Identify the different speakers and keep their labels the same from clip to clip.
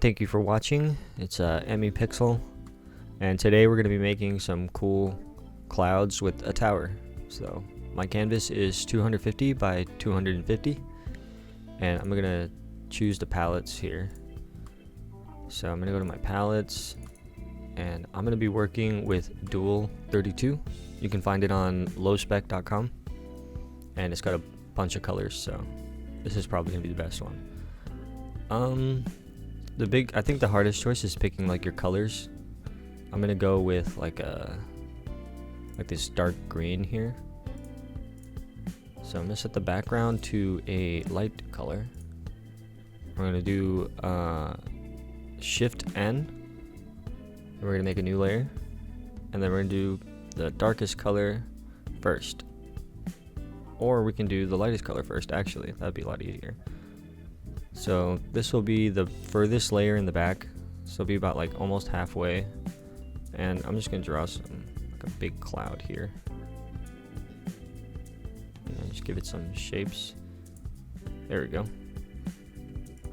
Speaker 1: Thank you for watching. It's Emmy Pixel, and today we're going to be making some cool clouds with a tower. So my canvas is 250 by 250, and I'm going to choose the palettes here. So I'm going to go to my palettes, and I'm going to be working with Dual 32. You can find it on lowspec.com, and it's got a bunch of colors, so this is probably going to be the best one. I think the hardest choice is picking like your colors. I'm gonna go with like this dark green here. So I'm gonna set the background to a light color. We're gonna do Shift N. We're gonna make a new layer, and then we're gonna do the darkest color first. Or we can do the lightest color first, actually. That'd be a lot easier. So this will be the furthest layer in the back, so it'll be about like almost halfway, and I'm just gonna draw like a big cloud here, and just give it some shapes. There we go.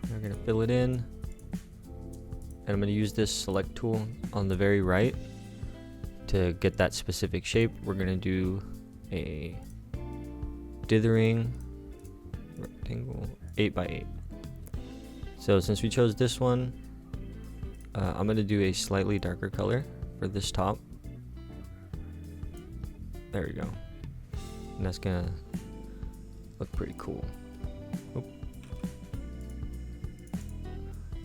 Speaker 1: We're gonna fill it in, and I'm gonna use this select tool on the very right to get that specific shape. We're gonna do a dithering rectangle 8x8. So since we chose this one, I'm going to do a slightly darker color for this top. There we go. And that's going to look pretty cool. Oop.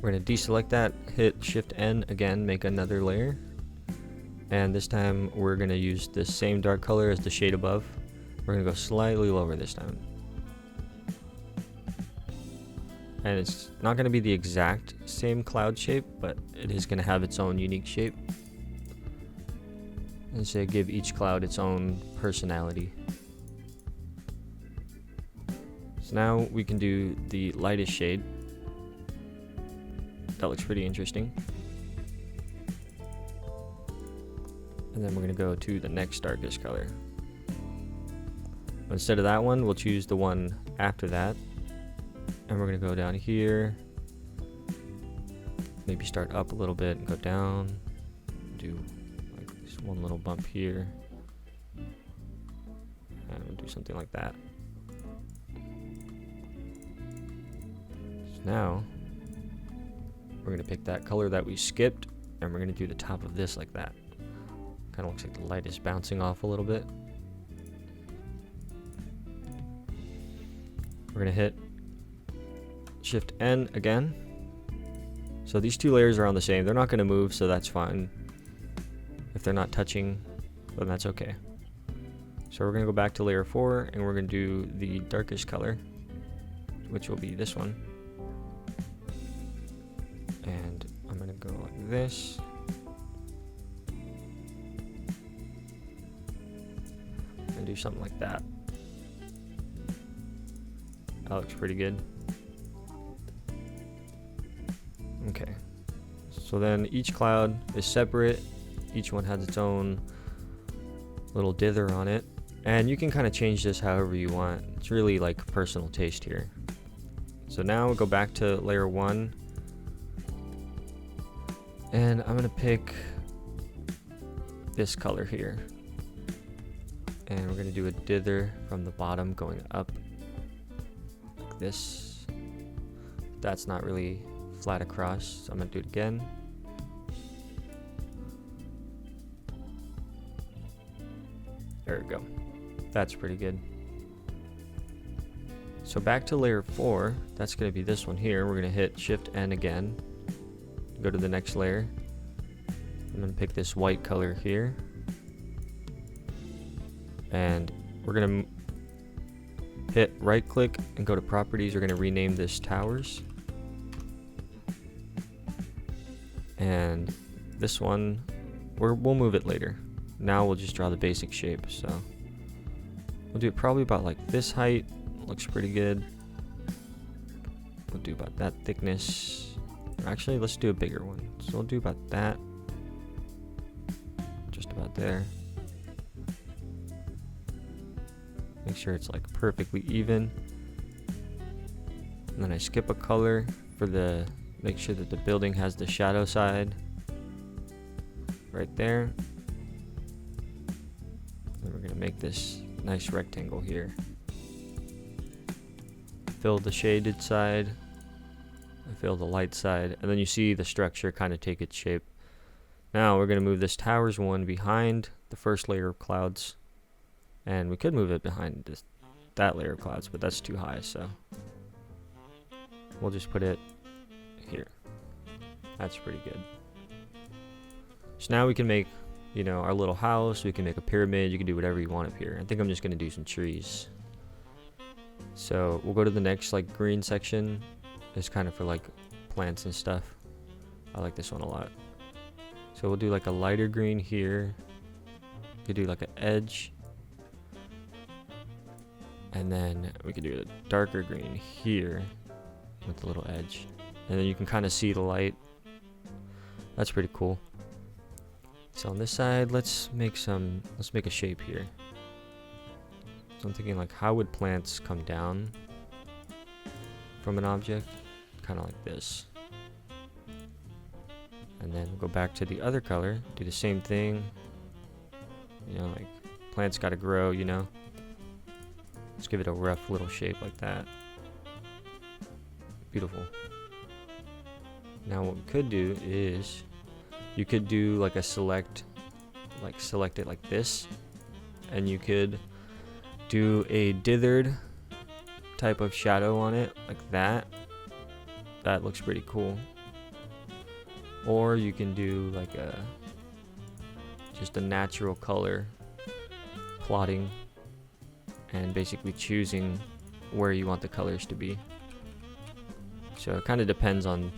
Speaker 1: We're going to deselect that, hit Shift N again, make another layer. And this time we're going to use the same dark color as the shade above. We're going to go slightly lower this time. And it's not going to be the exact same cloud shape, but it is going to have its own unique shape. And so give each cloud its own personality. So now we can do the lightest shade. That looks pretty interesting. And then we're going to go to the next darkest color. Instead of that one, we'll choose the one after that. And we're going to go down here, maybe start up a little bit and go down, do like this one little bump here, and we'll do something like that. So now we're going to pick that color that we skipped, and we're going to do the top of this like that. Kind of looks like the light is bouncing off a little bit. We're going to hit Shift N again. So these two layers are on the same. They're not going to move, so that's fine. If they're not touching, then that's okay. So we're going to go back to layer 4, and we're going to do the darkest color, which will be this one. And I'm going to go like this. And do something like that. That looks pretty good. Okay, so then each cloud is separate. Each one has its own little dither on it, and you can kind of change this however you want. It's really like personal taste here. So now we'll go back to layer 1, and I'm gonna pick this color here, and we're gonna do a dither from the bottom going up like this. That's not really flat across, so I'm gonna do it again. There we go. That's pretty good. So back to layer 4, that's gonna be this one here. We're gonna hit Shift N again, go to the next layer. I'm gonna pick this white color here, and we're gonna hit right click and go to properties. We're gonna rename this towers. And this one, we'll move it later. Now we'll just draw the basic shape. So we'll do it probably about like this height. Looks pretty good. We'll do about that thickness. Actually, let's do a bigger one. So we'll do about that. Just about there. Make sure it's like perfectly even. And then I skip a color for the make sure that the building has the shadow side right there. Then we're gonna make this nice rectangle here. Fill the shaded side, fill the light side, and then you see the structure kind of take its shape. Now we're gonna move this towers one behind the first layer of clouds, and we could move it behind that layer of clouds, but that's too high, so we'll just put it here. That's pretty good. So now we can make, you know, our little house. We can make a pyramid. You can do whatever you want up here. I think I'm just gonna do some trees. So we'll go to the next like green section. It's kind of for like plants and stuff. I like this one a lot. So we'll do like a lighter green here. We could do like an edge. And then we could do a darker green here with the little edge. And then you can kind of see the light. That's pretty cool. So on this side, let's make a shape here. So I'm thinking like, how would plants come down from an object? Kind of like this. And then we'll go back to the other color, do the same thing. You know, like plants gotta grow, you know. Let's give it a rough little shape like that. Beautiful. Now what we could do is, you could do like a select it like this, and you could do a dithered type of shadow on it like that. That looks pretty cool. Or you can do like just a natural color plotting and basically choosing where you want the colors to be. So it kind of depends on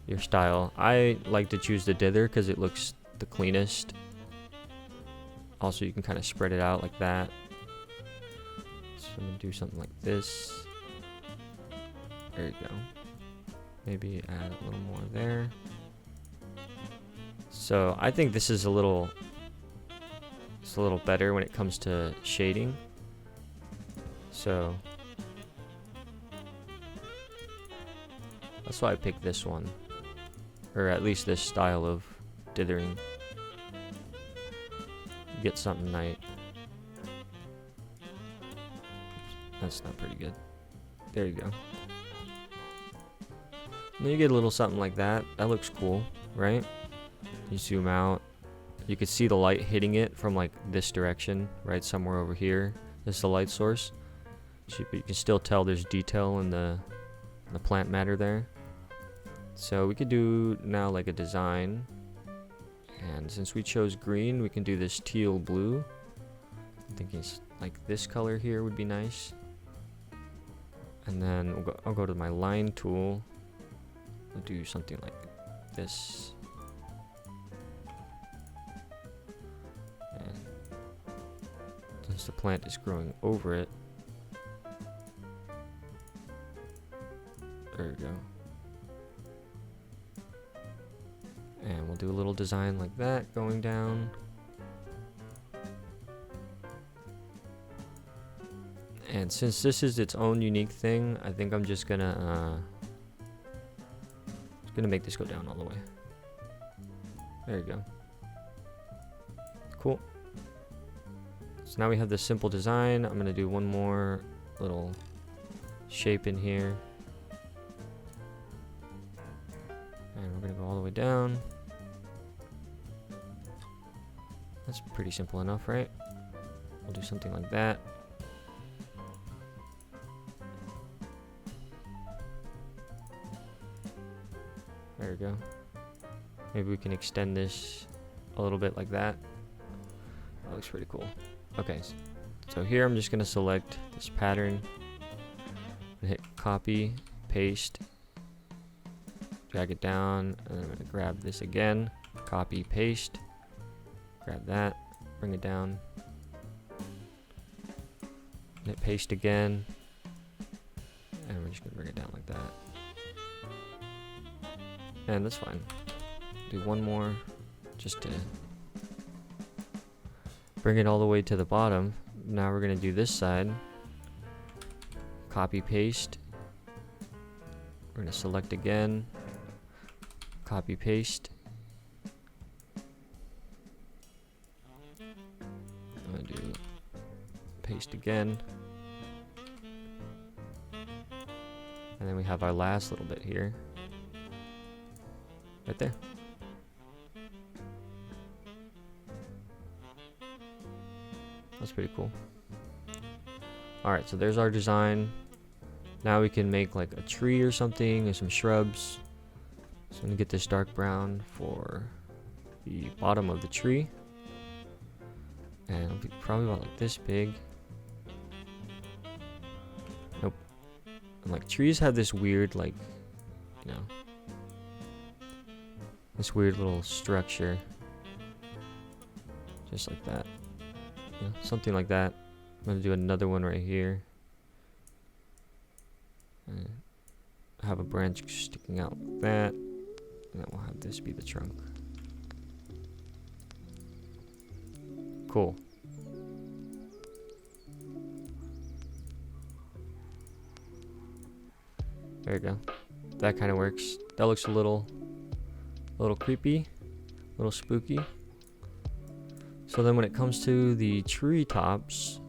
Speaker 1: your style. I like to choose the dither because it looks the cleanest. Also, you can kind of spread it out like that. So I'm gonna do something like this. There you go. Maybe add a little more there. So I think this is a little better when it comes to shading. So that's why I picked this one, or at least this style of dithering. Get something nice. That's not pretty good. There you go. And then you get a little something like that. That looks cool, right? You zoom out. You can see the light hitting it from like this direction, right? Somewhere over here. This is the light source. But you can still tell there's detail in the plant matter there. So we could do now like a design. And since we chose green, we can do this teal blue. I'm thinking it's like this color here would be nice. And then I'll go to my line tool. I'll do something like this. And since the plant is growing over it, there we go. And we'll do a little design like that going down. And since this is its own unique thing, I think I'm just gonna make this go down all the way. There you go. Cool. So now we have this simple design. I'm gonna do one more little shape in here. And we're gonna go all the way down. That's pretty simple enough, right? We'll do something like that. There we go. Maybe we can extend this a little bit like that. That looks pretty cool. Okay, so here I'm just gonna select this pattern and hit copy, paste, drag it down, and then I'm gonna grab this again, copy, paste, grab that, bring it down, hit paste again, and we're just gonna bring it down like that. And that's fine. Do one more just to bring it all the way to the bottom. Now we're gonna do this side, copy, paste, we're gonna select again, Copy paste. I'm gonna do paste again. And then we have our last little bit here. Right there. That's pretty cool. Alright, so there's our design. Now we can make like a tree or something and some shrubs. So I'm gonna get this dark brown for the bottom of the tree. And it'll be probably about like this big. Nope. And like trees have this weird, like, you know, this weird little structure. Just like that. Yeah, something like that. I'm gonna do another one right here. And have a branch sticking out like that. And then we'll have this be the trunk. Cool. There you go. That kind of works. That looks a little creepy, a little spooky. So then when it comes to the tree tops,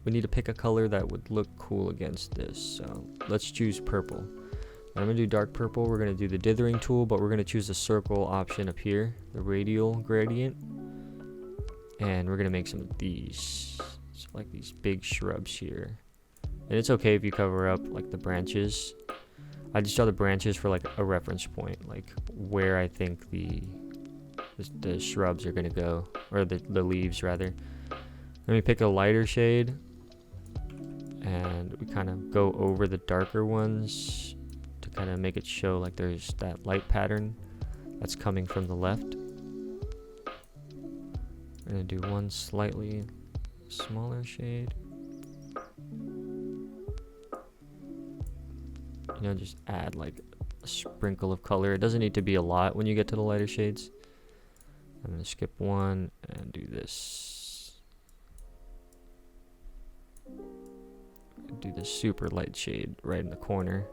Speaker 1: we need to pick a color that would look cool against this. So let's choose purple. And I'm gonna do dark purple. We're gonna do the dithering tool, but we're gonna choose the circle option up here, the radial gradient. And we're gonna make some of these, so like these big shrubs here. And it's okay if you cover up like the branches. I just draw the branches for like a reference point, like where I think the shrubs are gonna go, or the leaves rather. Let me pick a lighter shade, and we kind of go over the darker ones to kind of make it show like there's that light pattern that's coming from the left. We're gonna do one slightly smaller shade. You know, just add like a sprinkle of color. It doesn't need to be a lot when you get to the lighter shades. I'm gonna skip one and do this. Do this super light shade right in the corner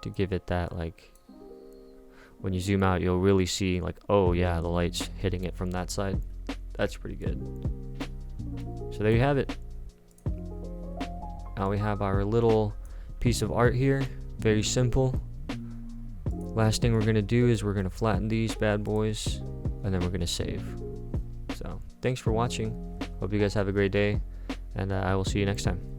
Speaker 1: to give it that, like, when you zoom out you'll really see like, oh yeah, the light's hitting it from that side. That's pretty good. So there you have it. Now we have our little piece of art here. Very simple. Last thing we're gonna do is we're gonna flatten these bad boys, and then we're gonna save. So thanks for watching. Hope you guys have a great day, and I will see you next time.